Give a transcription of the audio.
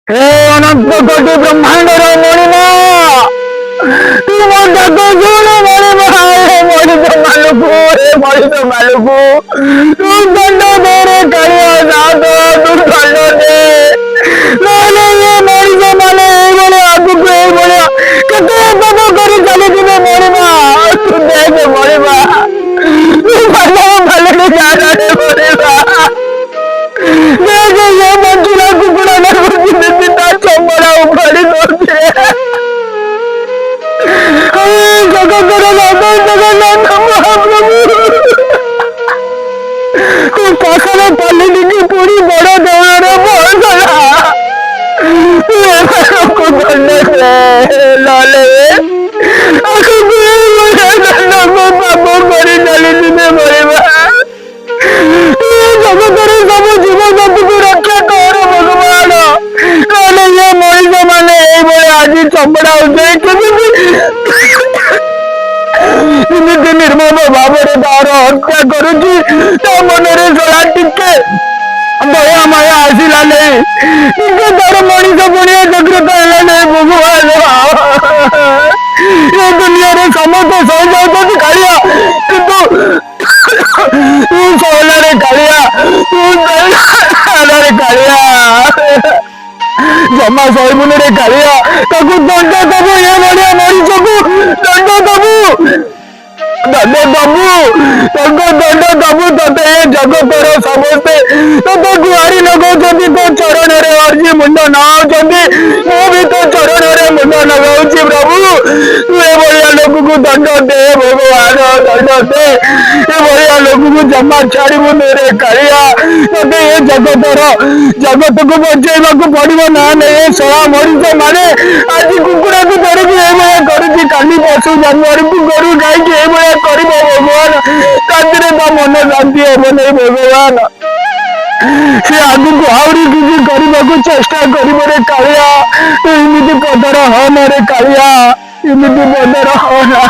हे अनंत कोटि ब्रह्मांडर मणिमा तू मो डाक शुण मणिमा हे मणिष मालुकु हे मणिष मालुकु तू दंड दे रे कालिया नाथ तू दंड दे नहले ये मणिष माने एभଳି आगुକୁ ଏଭଳିଆ କେତେ ପାପ କରି ଚାଲିଥିବେ ମଣିମା ତୁ ଦେଖ ମଣିମା ତୁ ଭଲରେ ଜାଣରେ ମଣିମା ଦେଖ ये ବଞ୍ଚିଲା କୁକୁଡ଼ା ଲାଗୁଛି ଦିଦି ତା ଚମଡ଼ା ଉପାଡ଼ି ଦଉଛି ଜଗତର ନାଥ ଜଗନ୍ନାଥ ମହାପ୍ରଭୁ ତୁ ପାଖରେ ପାଲିଟିକି ପୁଣି ବଡ଼ ଦେଉଳରେ ପହଞ୍ଚଲା ତୁ ଏମାନଙ୍କୁ ଦଣ୍ଡ ଦେ ନହେଲେ ଆଗକୁ ଦଣ୍ଡକୁ ପାପ କରି ଚାଲିଥିବେ ମରିବା ଜଗତରେ ସବୁ ଜୀବଜନ୍ତୁକୁ ରକ୍ଷା କର ଭଗବାନ ନହେଲେ ଇଏ ମଣିଷ ମାନେ ଏଇଭଳି ଆଜି ଚମଡ଼ା ଉଠେଇ କେମିତି ନିର୍ମମ ଭାବରେ ତାର ହତ୍ୟା କରୁଛି ତା ମନରେ ଶଳା ଟିକେ ଦୟା ମାୟା ଆସିଲା ନେଇ ଟିକେ ତାର ମଣିଷ ପୁଣିଆ ଜାଗ୍ରତ ହେଲା ନେଇ ଭଗବାନ ଏ ଦୁନିଆରେ ସମସ୍ତେ ସହିଯାଉଛନ୍ତି କାଳିଆ କିନ୍ତୁ ତୁ ସହଲାରେ କାଳିଆ ତୁ ଦୟାରେ କାଳିଆ ଜମା ସହିବୁନି ରେ କାଳିଆ ତାକୁ ଦଣ୍ଡ ଦବୁ ଏ ଭଳିଆ ମଣିଷକୁ ଦଣ୍ଡ ଦବୁ ଦଣ୍ଡ ଦବୁ ତାକୁ ଦଣ୍ଡ ଦବୁ ତତେ ଏ ଜଗତର ସମସ୍ତେ ତତେ ଗୁହାରି ଲଗାଉଛନ୍ତି ତୋ ଚରଣରେ ଅର୍ଜି ମୁଣ୍ଡ ନଆଉଛନ୍ତି ମୁଁ ବି ତୋ ଚରଣରେ ମୁଣ୍ଡ ଲଗାଉଛି ପ୍ରଭୁ ତୁ ଏଭଳିଆ ଲୋକକୁ ଦଣ୍ଡ ଦେ ଭଗବାନ ଦଣ୍ଡ ଦେ ଏଭଳିଆ ଲୋକକୁ ଜମା ଛାଡ଼ିବୁନି ରେ କାଳିଆ ତତେ ଏ ଜଗତକୁ ବଞ୍ଚେଇବାକୁ ପଡିବ ନା ଏ ଶଳା ମଣିଷ ମାନେ ଆଜି କୁକୁଡ଼ାକୁ ଧରିକି ଏଭଳିଆ କରୁଛି କାଲି ପଶୁ ଜାନୁଆରୀକୁ ଗୋରୁ ଗାଇକି ଏଭଳିଆ କରିବ ଭଗବାନ ତାଥିରେ ତା ମନ ଶାନ୍ତି ହବ ନାହିଁ ଭଗବାନ ସେ ଆଗକୁ ଆହୁରି କିଛି କରିବାକୁ ଚେଷ୍ଟା କରିବ ରେ କାଳିଆ ଏମିତି ପଦର ହନ ରେ କାଳିଆ ଏମିତି ପଦର ହନା